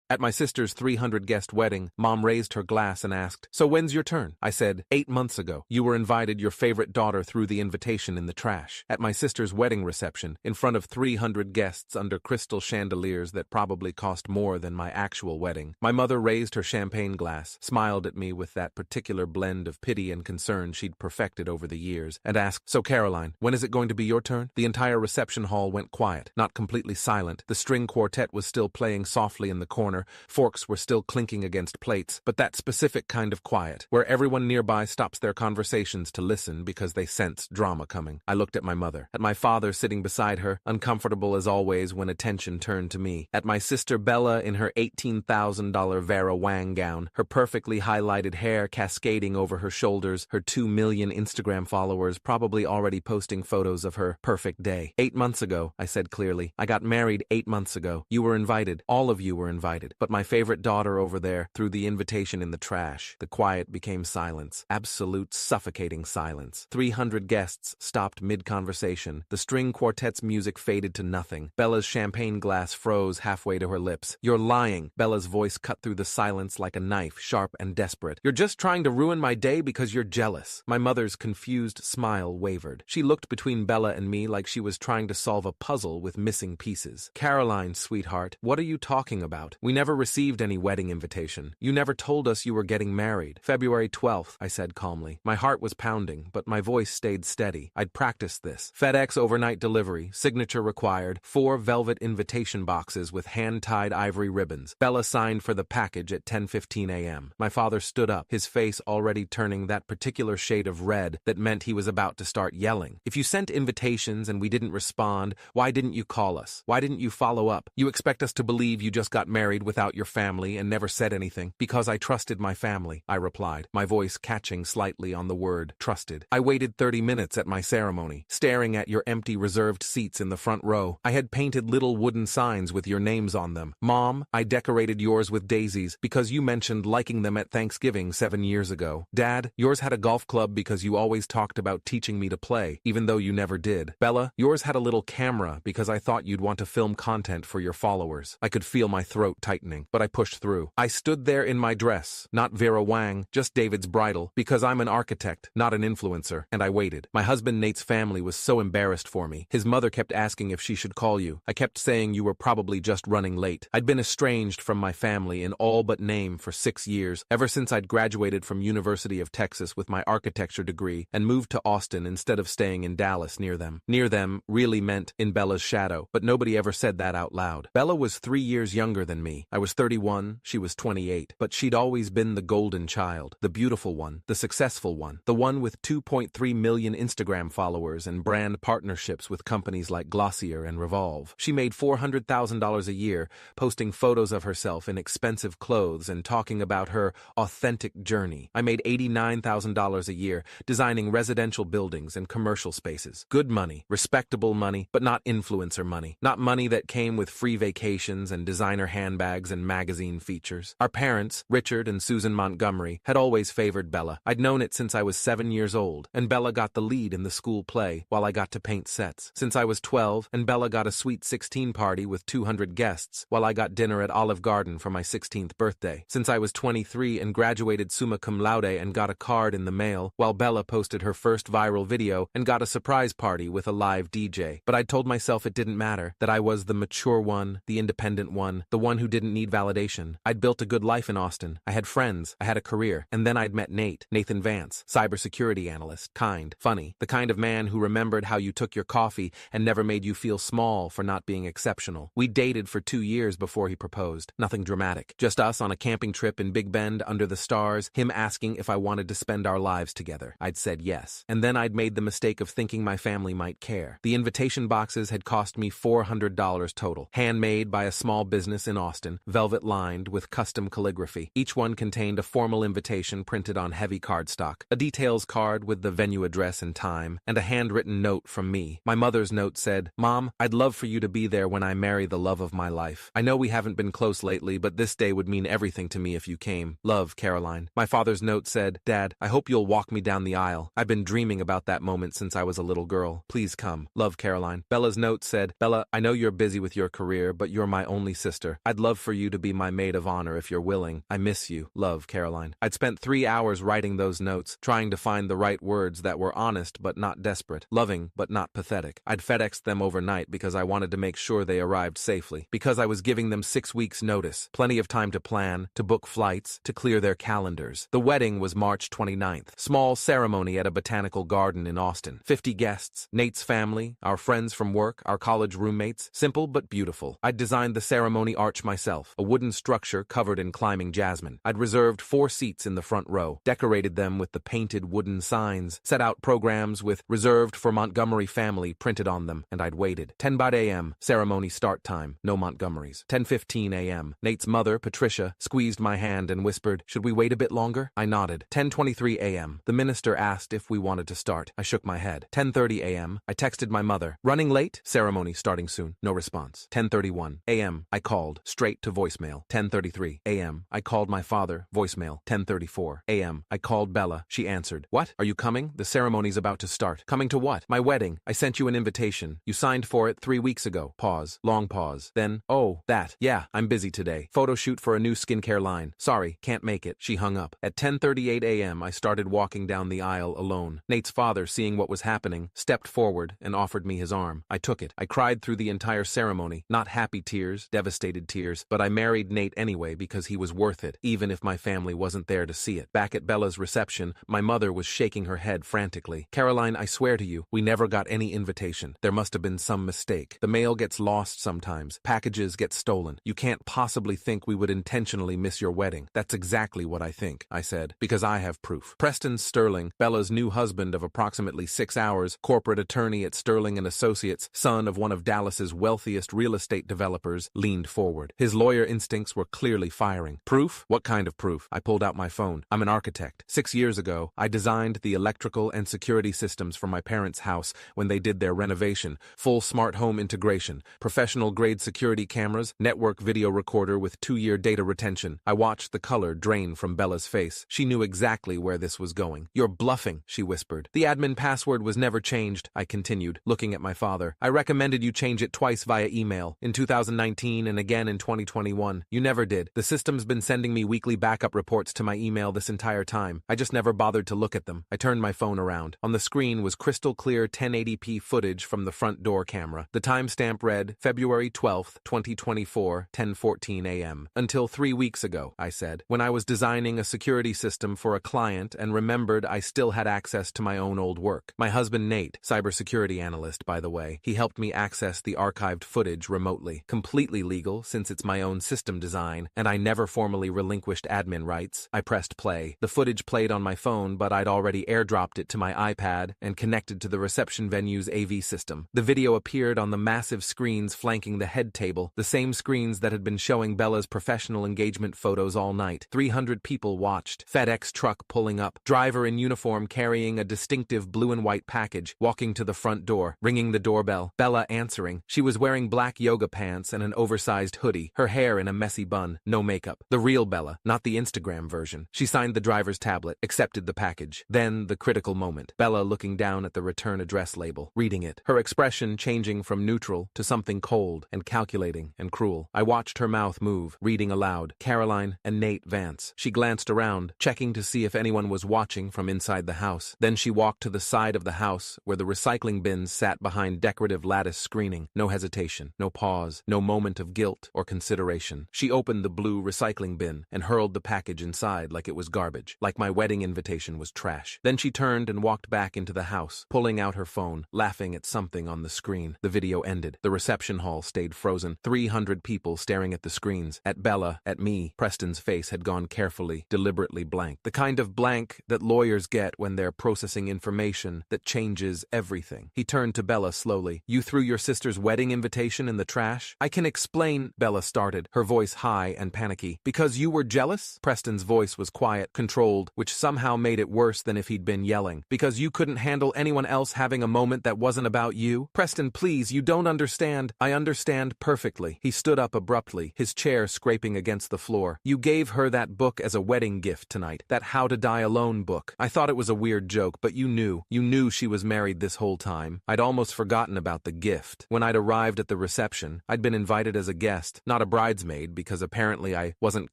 At my sister's 300-guest wedding, Mom raised her glass and asked, "So when's your turn?" I said, 8 months ago. You were invited. Your favorite daughter threw the invitation in the trash. At my sister's wedding reception, in front of 300 guests under crystal chandeliers that probably cost more than my actual wedding, my mother raised her champagne glass, smiled at me with that particular blend of pity and concern she'd perfected over the years, and asked, "So Caroline, when is it going to be your turn?" The entire reception hall went quiet, not completely silent. The string quartet was still playing softly in the corner, forks were still clinking against plates, but that specific kind of quiet, where everyone nearby stops their conversations to listen because they sense drama coming. I looked at my mother, at my father sitting beside her, uncomfortable as always when attention turned to me, at my sister Bella in her $18,000 Vera Wang gown, her perfectly highlighted hair cascading over her shoulders, her 2 million Instagram followers probably already posting photos of her perfect day. 8 months ago, I said clearly. I got married 8 months ago. You were invited. All of you were invited. But my favorite daughter over there threw the invitation in the trash. The quiet became silence. Absolute suffocating silence. 300 guests stopped mid-conversation. The string quartet's music faded to nothing. Bella's champagne glass froze halfway to her lips. "You're lying." Bella's voice cut through the silence like a knife, sharp and desperate. "You're just trying to ruin my day because you're jealous." My mother's confused smile wavered. She looked between Bella and me like she was trying to solve a puzzle with missing pieces. "Caroline, sweetheart, what are you talking about? We never received any wedding invitation. You never told us you were getting married." "February 12th, I said calmly. My heart was pounding, but my voice stayed steady. I'd practiced this. FedEx overnight delivery, signature required, 4 velvet invitation boxes with hand-tied ivory ribbons. Bella signed for the package at 10:15 a.m. My father stood up, his face already turning that particular shade of red that meant he was about to start yelling. "If you sent invitations and we didn't respond, why didn't you call us? Why didn't you follow up? You expect us to believe you just got married without your family and never said anything?" "Because I trusted my family," I replied, my voice catching slightly on the word trusted. "I waited 30 minutes at my ceremony, staring at your empty reserved seats in the front row. I had painted little wooden signs with your names on them. Mom, I decorated yours with daisies because you mentioned liking them at Thanksgiving 7 years ago. Dad, yours had a golf club because you always talked about teaching me to play, even though you never did. Bella, yours had a little camera because I thought you'd want to film content for your followers." I could feel my throat tightening, but I pushed through. "I stood there in my dress, not Vera Wang, just David's bridal, because I'm an architect, not an influencer, and I waited. My husband Nate's family was so embarrassed for me. His mother kept asking if she should call you. I kept saying you were probably just running late. I'd been estranged from my family in all but name for 6 years, ever since I'd graduated from University of Texas with my architecture degree and moved to Austin instead of staying in Dallas near them. Near them really meant in Bella's shadow, but nobody ever said that out loud. Bella was 3 years younger than me. I was 31, she was 28, but she'd always been the golden child, the beautiful one, the successful one, the one with 2.3 million Instagram followers and brand partnerships with companies like Glossier and Revolve. She made $400,000 a year, posting photos of herself in expensive clothes and talking about her authentic journey. I made $89,000 a year, designing residential buildings and commercial spaces. Good money, respectable money, but not influencer money. Not money that came with free vacations and designer handbags and magazine features. Our parents, Richard and Susan Montgomery, had always favored Bella. I'd known it since I was 7 years old, and Bella got the lead in the school play, while I got to paint sets. Since I was 12, and Bella got a sweet 16 party with 200 guests, while I got dinner at Olive Garden for my 16th birthday. Since I was 23 and graduated summa cum laude and got a card in the mail, while Bella posted her first viral video and got a surprise party with a live DJ. But I told myself it didn't matter, that I was the mature one, the independent one, the one who didn't need validation. I'd built a good life in Austin. I had friends, I had a career, and then I'd met Nathan Vance, cybersecurity analyst, kind, funny, the kind of man who remembered how you took your coffee and never made you feel small for not being exceptional. We dated for 2 years before he proposed. Nothing dramatic. Just us on a camping trip in Big Bend under the stars, him asking if I wanted to spend our lives together. I'd said yes. And then I'd made the mistake of thinking my family might care. The invitation boxes had cost me $400 total, handmade by a small business in Austin, velvet-lined with custom calligraphy. Each one contained a formal invitation printed on heavy cardstock, a details card with the venue address and time, and a handwritten note from me. My mother's note said, "Mom, I'd love for you to be there when I marry the love of my life. I know we haven't been close lately, but this day would mean everything to me if you came. Love, Caroline." My father's note said, "Dad, I hope you'll walk me down the aisle. I've been dreaming about that moment since I was a little girl. Please come. Love, Caroline." Bella's note said, "Bella, I know you're busy with your career, but you're my only sister. I'd love love for you to be my maid of honor if you're willing. I miss you. Love, Caroline. I'd spent 3 hours writing those notes, trying to find the right words that were honest but not desperate, loving but not pathetic. I'd FedExed them overnight because I wanted to make sure they arrived safely, because I was giving them 6 weeks' notice, plenty of time to plan, to book flights, to clear their calendars. The wedding was March 29th. Small ceremony at a botanical garden in Austin. 50 guests, Nate's family, our friends from work, our college roommates. Simple but beautiful. I'd designed the ceremony arch myself, a wooden structure covered in climbing jasmine. I'd reserved 4 seats in the front row, decorated them with the painted wooden signs, set out programs with "Reserved for Montgomery family" printed on them, and I'd waited. 10 a.m., ceremony start time, no Montgomerys. 10:15 a.m., Nate's mother, Patricia, squeezed my hand and whispered, "Should we wait a bit longer?" I nodded. 10:23 a.m., the minister asked if we wanted to start. I shook my head. 10:30 a.m., I texted my mother, "Running late? Ceremony starting soon." No response. 10:31 a.m., I called, straight to voicemail. 10:33 a.m., I called my father, voicemail. 10:34 a.m., I called Bella. She answered, "What? Are you coming? The ceremony's about to start." "Coming to what?" "My wedding. I sent you an invitation. You signed for it 3 weeks ago." Pause. Long pause. Then, "Oh, that. Yeah, I'm busy today. Photo shoot for a new skincare line. Sorry, can't make it." She hung up. At 10:38 a.m., I started walking down the aisle alone. Nate's father, seeing what was happening, stepped forward and offered me his arm. I took it. I cried through the entire ceremony. Not happy tears, devastated tears, but I married Nate anyway because he was worth it, even if my family wasn't there to see it. Back at Bella's reception, my mother was shaking her head frantically. "Caroline, I swear to you, we never got any invitation. There must have been some mistake. The mail gets lost sometimes. Packages get stolen. You can't possibly think we would intentionally miss your wedding." "That's exactly what I think," I said, "because I have proof." Preston Sterling, Bella's new husband of approximately 6 hours, corporate attorney at Sterling & Associates, son of one of Dallas's wealthiest real estate developers, leaned forward. His lawyer instincts were clearly firing. "Proof? What kind of proof?" I pulled out my phone. "I'm an architect. 6 years ago, I designed the electrical and security systems for my parents' house when they did their renovation, full smart home integration, professional-grade security cameras, network video recorder with 2-year data retention." I watched the color drain from Bella's face. She knew exactly where this was going. "You're bluffing," she whispered. "The admin password was never changed," I continued, looking at my father. "I recommended you change it twice via email, in 2019 and again in 2021. You never did. The system's been sending me weekly backup reports to my email this entire time. I just never bothered to look at them." I turned my phone around. On the screen was crystal clear 1080p footage from the front door camera. The timestamp read, February 12th, 2024, 10:14 a.m. "Until 3 weeks ago," I said, "when I was designing a security system for a client and remembered I still had access to my own old work. My husband Nate, cybersecurity analyst by the way, he helped me access the archived footage remotely. Completely legal since it's my own system design, and I never formally relinquished admin rights." I pressed play. The footage played on my phone, but I'd already airdropped it to my iPad and connected to the reception venue's AV system. The video appeared on the massive screens flanking the head table, the same screens that had been showing Bella's professional engagement photos all night. 300 people watched. FedEx truck pulling up. Driver in uniform carrying a distinctive blue and white package, walking to the front door, ringing the doorbell. Bella answering. She was wearing black yoga pants and an oversized hoodie, her hair in a messy bun, no makeup. The real Bella, not the Instagram version. She signed the driver's tablet, accepted the package. Then, the critical moment. Bella looking down at the return address label, reading it, her expression changing from neutral to something cold and calculating and cruel. I watched her mouth move, reading aloud, "Caroline and Nate Vance." She glanced around, checking to see if anyone was watching from inside the house. Then she walked to the side of the house where the recycling bins sat behind decorative lattice screening. No hesitation, no pause, no moment of guilt or consideration. She opened the blue recycling bin and hurled the package inside like it was garbage, like my wedding invitation was trash. Then she turned and walked back into the house, pulling out her phone, laughing at something on the screen. The video ended. The reception hall stayed frozen. 300 people staring at the screens. At Bella, at me. Preston's face had gone carefully, deliberately blank. The kind of blank that lawyers get when they're processing information that changes everything. He turned to Bella slowly. "You threw your sister's wedding invitation in the trash?" "I can explain," Bella started, her voice high and panicky. "Because you were jealous?" Preston's voice was quiet, controlled, which somehow made it worse than if he'd been yelling. "Because you couldn't handle anyone else having a moment that wasn't about you?" "Preston, please, you don't understand." "I understand perfectly." He stood up abruptly, his chair scraping against the floor. "You gave her that book as a wedding gift tonight, that How to Die Alone book. I thought it was a weird joke, but you knew she was married this whole time." I'd almost forgotten about the gift. When I'd arrived at the reception, I'd been invited as a guest, not a a bridesmaid because apparently I wasn't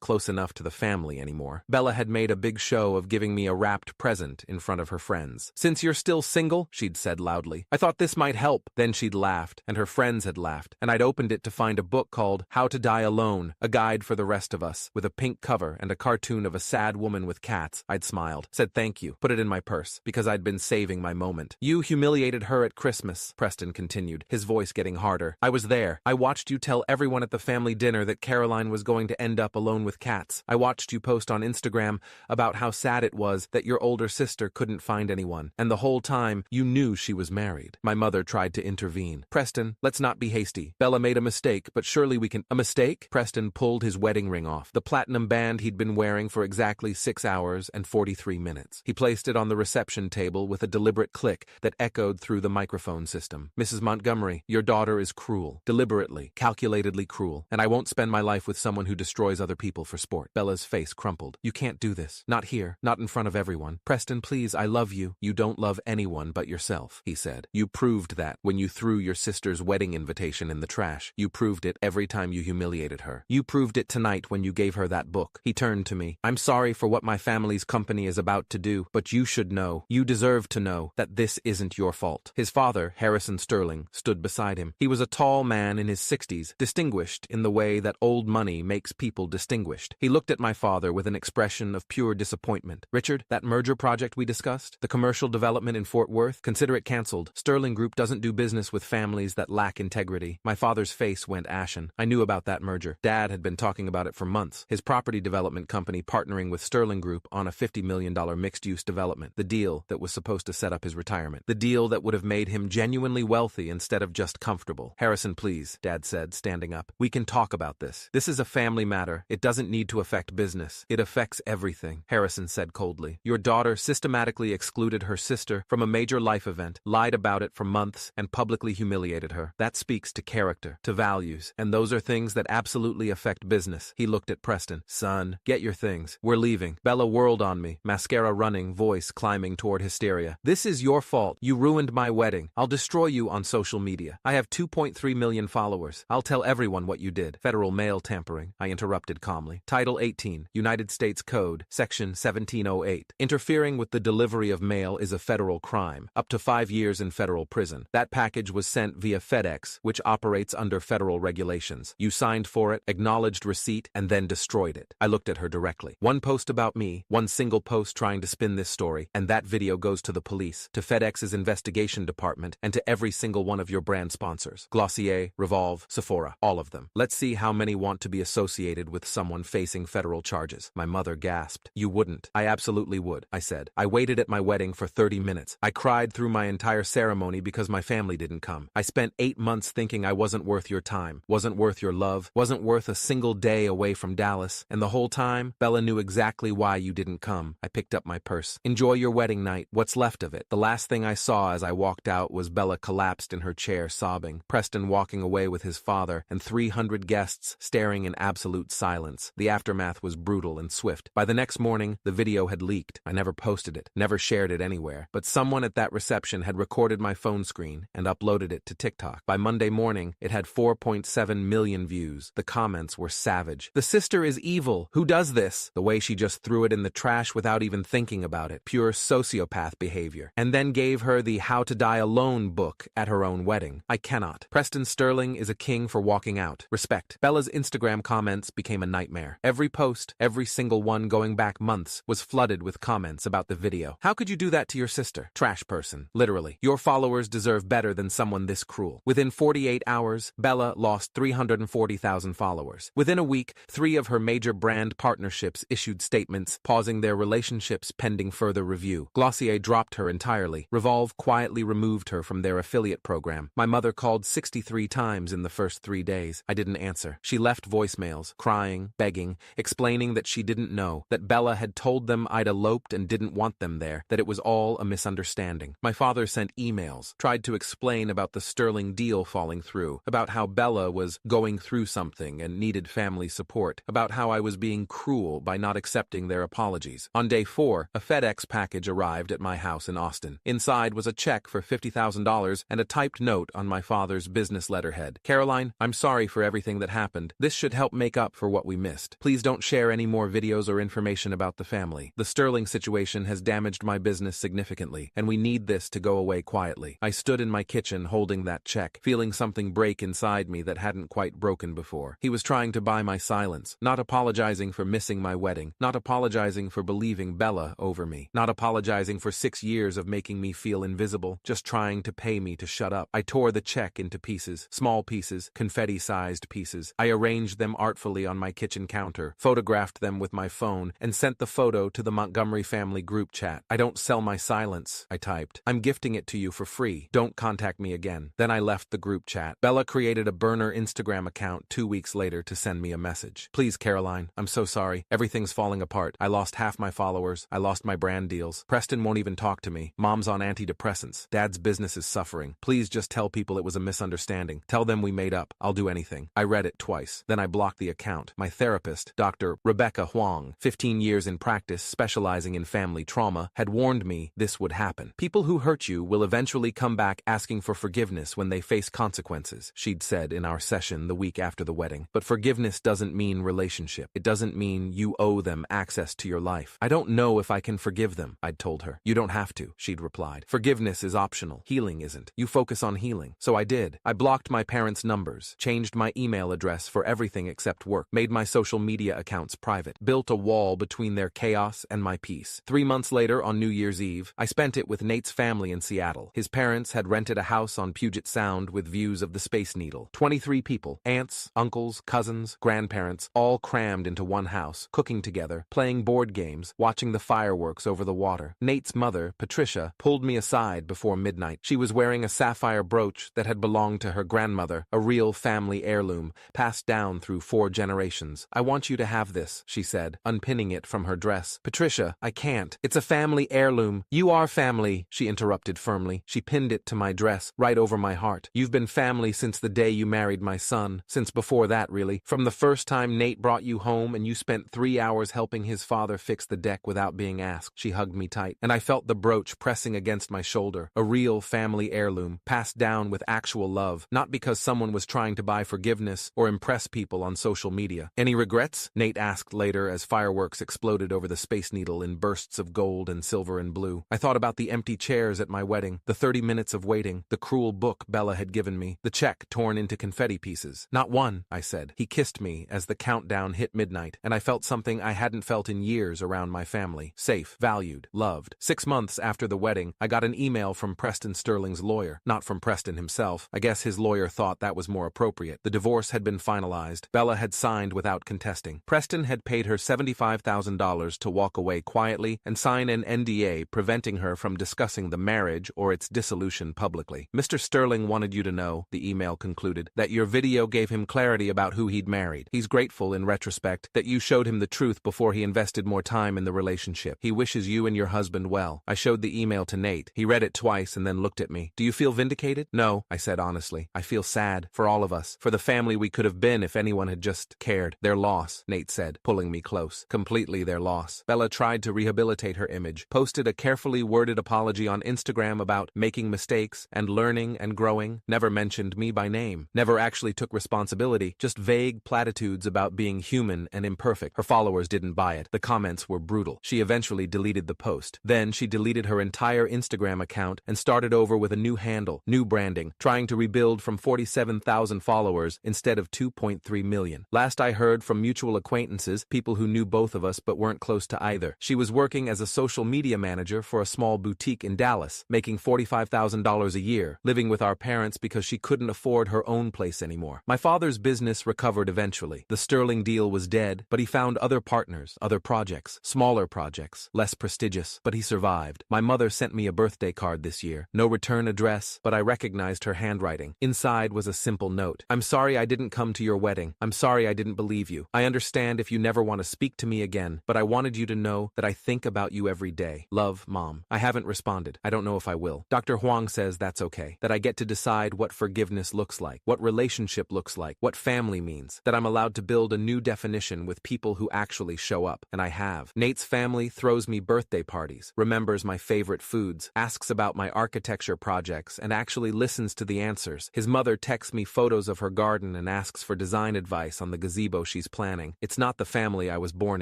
close enough to the family anymore. Bella had made a big show of giving me a wrapped present in front of her friends. "Since you're still single," she'd said loudly, "I thought this might help." Then she'd laughed, and her friends had laughed, and I'd opened it to find a book called How to Die Alone, a guide for the rest of us, with a pink cover and a cartoon of a sad woman with cats. I'd smiled, said thank you, put it in my purse, because I'd been saving my moment. "You humiliated her at Christmas," Preston continued, his voice getting harder. "I was there. I watched you tell everyone at the family dinner that Caroline was going to end up alone with cats. I watched you post on Instagram about how sad it was that your older sister couldn't find anyone, and the whole time you knew she was married." My mother tried to intervene. "Preston, let's not be hasty. Bella made a mistake, but surely we can—" "A mistake?" Preston pulled his wedding ring off, the platinum band he'd been wearing for exactly 6 hours and 43 minutes. He placed it on the reception table with a deliberate click that echoed through the microphone system. "Mrs. Montgomery, your daughter is cruel. Deliberately, calculatedly cruel, and I won't spend my life with someone who destroys other people for sport." Bella's face crumpled. "You can't do this. Not here. Not in front of everyone. Preston, please, I love you." "You don't love anyone but yourself," he said. "You proved that when you threw your sister's wedding invitation in the trash. You proved it every time you humiliated her. You proved it tonight when you gave her that book." He turned to me. "I'm sorry for what my family's company is about to do, but you should know, you deserve to know, that this isn't your fault." His father, Harrison Sterling, stood beside him. He was a tall man in his 60s, distinguished in the way that old money makes people distinguished. He looked at my father with an expression of pure disappointment. "Richard, that merger project we discussed, the commercial development in Fort Worth, consider it canceled. Sterling Group doesn't do business with families that lack integrity." My father's face went ashen. "I knew about that merger. Dad had been talking about it for months. His property development company partnering with Sterling Group on a $50 million mixed-use development. The deal that was supposed to set up his retirement. The deal that would have made him genuinely wealthy instead of just comfortable." "Harrison, please," Dad said, standing up. "We can talk about this. This is a family matter. It doesn't need to affect business. It affects everything." Harrison said coldly. "Your daughter systematically excluded her sister from a major life event, lied about it for months, and publicly humiliated her. That speaks to character, to values, and those are things that absolutely affect business." He looked at Preston. "Son, get your things. We're leaving." Bella whirled on me, mascara running, voice climbing toward hysteria. "This is your fault. You ruined my wedding. I'll destroy you on social media. I have 2.3 million followers. I'll tell everyone what you did." "Federal mail tampering," I interrupted calmly. "Title 18, United States Code, Section 1708. Interfering with the delivery of mail is a federal crime, up to 5 years in federal prison. That package was sent via FedEx, which operates under federal regulations. You signed for it, acknowledged receipt, and then destroyed it." I looked at her directly. "One post about me, one single post trying to spin this story, and that video goes to the police, to FedEx's investigation department, and to every single one of your brand sponsors. Glossier, Revolve, Sephora, all of them. Let's see how many want to be associated with someone facing federal charges." My mother gasped. "You wouldn't." "I absolutely would," I said. "I waited at my wedding for 30 minutes. I cried through my entire ceremony because my family didn't come. I spent 8 months thinking I wasn't worth your time, wasn't worth your love, wasn't worth a single day away from Dallas, and the whole time, Bella knew exactly why you didn't come." I picked up my purse. "Enjoy your wedding night, what's left of it." The last thing I saw as I walked out was Bella collapsed in her chair sobbing, Preston walking away with his father, and 300 guests staring in absolute silence. The aftermath was brutal and swift. By the next morning, the video had leaked. I never posted it, never shared it anywhere, but someone at that reception had recorded my phone screen and uploaded it to TikTok. By Monday morning, it had 4.7 million views. The comments were savage. "The sister is evil. Who does this?" The way she just threw it in the trash without even thinking about it. Pure sociopath behavior. And then gave her the How to Die Alone book at her own wedding. I cannot. Preston Sterling is a king for walking out. Respect. Bella's Instagram comments became a nightmare. Every post, every single one going back months, was flooded with comments about the video. "How could you do that to your sister? Trash person." Literally. "Your followers deserve better than someone this cruel." Within 48 hours, Bella lost 340,000 followers. Within a week, 3 of her major brand partnerships issued statements pausing their relationships pending further review. Glossier dropped her entirely. Revolve quietly removed her from their affiliate program. My mother called 63 times in the first 3 days. I didn't answer. She left voicemails, crying, begging, explaining that she didn't know, that Bella had told them I'd eloped and didn't want them there, that it was all a misunderstanding. My father sent emails, tried to explain about the Sterling deal falling through, about how Bella was going through something and needed family support, about how I was being cruel by not accepting their apologies. On day 4, a FedEx package arrived at my house in Austin. Inside was a check for $50,000 and a typed note on my father's business letterhead. "Caroline, I'm sorry for everything that that happened. This should help make up for what we missed. Please don't share any more videos or information about the family. The Sterling situation has damaged my business significantly, and we need this to go away quietly. I stood in my kitchen holding that check, feeling something break inside me that hadn't quite broken before. He was trying to buy my silence, not apologizing for missing my wedding, not apologizing for believing Bella over me, not apologizing for 6 years of making me feel invisible, just trying to pay me to shut up. I tore the check into pieces, small pieces, confetti-sized pieces. I arranged them artfully on my kitchen counter, photographed them with my phone, and sent the photo to the Montgomery family group chat. "I don't sell my silence," I typed. "I'm gifting it to you for free. Don't contact me again." Then I left the group chat. Bella created a burner Instagram account 2 weeks later to send me a message. "Please, Caroline, I'm so sorry. Everything's falling apart. I lost half my followers. I lost my brand deals. Preston won't even talk to me. Mom's on antidepressants. Dad's business is suffering. Please just tell people it was a misunderstanding. Tell them we made up. I'll do anything." I read it twice. Then I blocked the account. My therapist, Dr. Rebecca Huang, 15 years in practice specializing in family trauma, had warned me this would happen. "People who hurt you will eventually come back asking for forgiveness when they face consequences," she'd said in our session the week after the wedding. "But forgiveness doesn't mean relationship. It doesn't mean you owe them access to your life." "I don't know if I can forgive them," I'd told her. "You don't have to," she'd replied. "Forgiveness is optional. Healing isn't. You focus on healing." So I did. I blocked my parents' numbers, changed my email address for everything except work, made my social media accounts private, built a wall between their chaos and my peace. 3 months later, on New Year's Eve, I spent it with Nate's family in Seattle. His parents had rented a house on Puget Sound with views of the Space Needle. 23 people, aunts, uncles, cousins, grandparents, all crammed into one house, cooking together, playing board games, watching the fireworks over the water. Nate's mother, Patricia, pulled me aside before midnight. She was wearing a sapphire brooch that had belonged to her grandmother, a real family heirloom, passed down through 4 generations. "I want you to have this," she said, unpinning it from her dress. "Patricia, I can't. It's a family heirloom." "You are family," she interrupted firmly. She pinned it to my dress, right over my heart. "You've been family since the day you married my son. Since before that, really. From the first time Nate brought you home and you spent 3 hours helping his father fix the deck without being asked." She hugged me tight, and I felt the brooch pressing against my shoulder. A real family heirloom, passed down with actual love, not because someone was trying to buy forgiveness or impress people on social media. "Any regrets?" Nate asked later as fireworks exploded over the Space Needle in bursts of gold and silver and blue. I thought about the empty chairs at my wedding, the 30 minutes of waiting, the cruel book Bella had given me, the check torn into confetti pieces. "Not one," I said. He kissed me as the countdown hit midnight, and I felt something I hadn't felt in years around my family. Safe, valued, loved. 6 months after the wedding, I got an email from Preston Sterling's lawyer. Not from Preston himself. I guess his lawyer thought that was more appropriate. The divorce had been finalized. Bella had signed without contesting. Preston had paid her $75,000 to walk away quietly and sign an NDA preventing her from discussing the marriage or its dissolution publicly. "Mr. Sterling wanted you to know," the email concluded, "that your video gave him clarity about who he'd married. He's grateful, in retrospect, that you showed him the truth before he invested more time in the relationship. He wishes you and your husband well." I showed the email to Nate. He read it twice and then looked at me. "Do you feel vindicated?" "No," I said honestly. "I feel sad, for all of us, for the family we could have been if anyone had just cared." "Their loss," Nate said, pulling me close. "Completely their loss." Bella tried to rehabilitate her image, posted a carefully worded apology on Instagram about making mistakes and learning and growing, never mentioned me by name, never actually took responsibility, just vague platitudes about being human and imperfect. Her followers didn't buy it. The comments were brutal. She eventually deleted the post. Then she deleted her entire Instagram account and started over with a new handle, new branding, trying to rebuild from 47,000 followers instead of 2.3 million. Last I heard from mutual acquaintances, people who knew both of us but weren't close to either, she was working as a social media manager for a small boutique in Dallas, making $45,000 a year, living with our parents because she couldn't afford her own place anymore. My father's business recovered eventually. The Sterling deal was dead, but he found other partners, other projects, smaller projects, less prestigious, but he survived. My mother sent me a birthday card this year. No return address, but I recognized her handwriting. Inside was a simple note. "I'm sorry I didn't come to your wedding. I'm sorry I didn't believe you. I understand if you never want to speak to me again, but I wanted you to know that I think about you every day. Love, Mom." I haven't responded. I don't know if I will. Dr. Huang says that's okay, that I get to decide what forgiveness looks like, what relationship looks like, what family means, that I'm allowed to build a new definition with people who actually show up, and I have. Nate's family throws me birthday parties, remembers my favorite foods, asks about my architecture projects, and actually listens to the answers. His mother texts me photos of her garden and asks for design advice on the gazebo she's planning. It's not the family I was born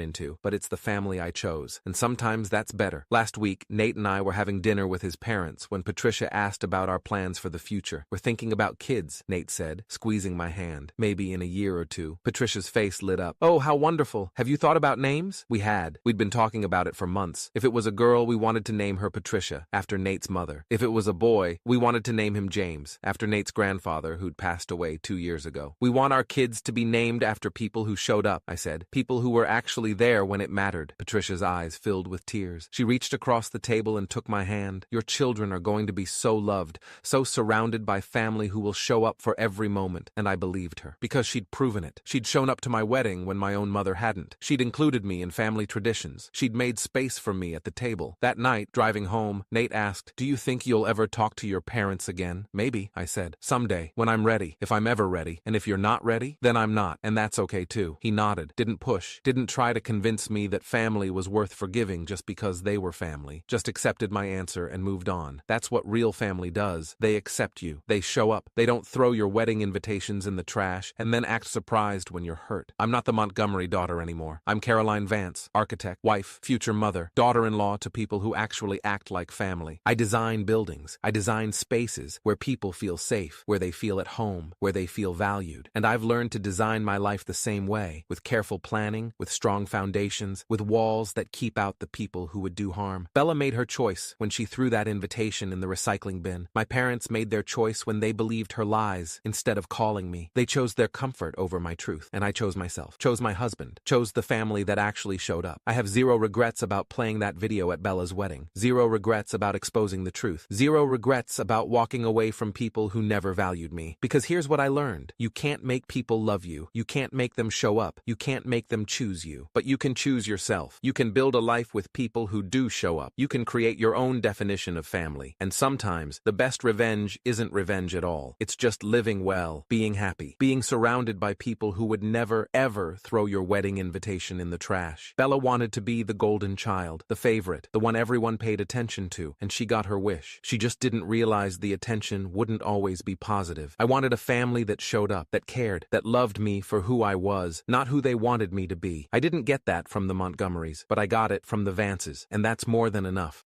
into, but it's the family I chose. And sometimes that's better. Last week, Nate and I were having dinner with his parents when Patricia asked about our plans for the future. We're thinking about kids, Nate said, squeezing my hand. Maybe in a year or two. Patricia's face lit up. Oh, how wonderful. Have you thought about names? We had. We'd been talking about it for months. If it was a girl, we wanted to name her Patricia, after Nate's mother. If it was a boy, we wanted to name him James, after Nate's grandfather, who'd passed away 2 years ago. We want our kids to be named after people who showed up, I said. People who were actually there when it mattered. Patricia's eyes filled with tears. She reached across the table and took my hand. Your children are going to be so loved, so surrounded by family who will show up for every moment. And I believed her. Because she'd proven it. She'd shown up to my wedding when my own mother hadn't. She'd included me in family traditions. She'd made space for me at the table. That night, driving home, Nate asked, "Do you think you'll ever talk to your parents again?" "Maybe," I said. "Someday, when I'm ready, if I'm ever ready. And if you're not ready, then I'm not, and that's okay too." He nodded, didn't push, didn't try to convince me that family was worth forgiving just because they were family. Just accepted my answer and moved on. That's what real family does. They accept you. They show up. They don't throw your wedding invitations in the trash and then act surprised when you're hurt. I'm not the Montgomery daughter anymore. I'm Caroline Vance, architect, wife, future mother, daughter-in-law to people who actually act like family. I design buildings. I design spaces where people feel safe, where they feel at home, where they feel valued. And I've learned to design my life the same way, with careful planning, with strong foundations, with walls that keep out the people who would do harm. Bella made her choice when she threw that invitation in the recycling bin. My parents made their choice when they believed her lies instead of calling me. They chose their comfort over my truth, and I chose myself, chose my husband, chose the family that actually showed up. I have zero regrets about playing that video at Bella's wedding. Zero regrets about exposing the truth. Zero regrets about walking away from people who never valued me. Because here's what I learned. You can't make people love you. You can't make them show up. You can't make them choose you. But you can choose yourself. You can build a life with people who do show up. You can create your own definition of family. And sometimes, the best revenge isn't revenge at all. It's just living well, being happy, being surrounded by people who would never, ever throw your wedding invitation in the trash. Bella wanted to be the golden child, the favorite, the one everyone paid attention to, and she got her wish. She just didn't realize the attention wouldn't always be positive. I wanted a family that showed up, that cared, that loved me for who I was, not who they wanted me to be. I didn't get that from the Montgomerys, but I got it from the Vances, and that's more than enough.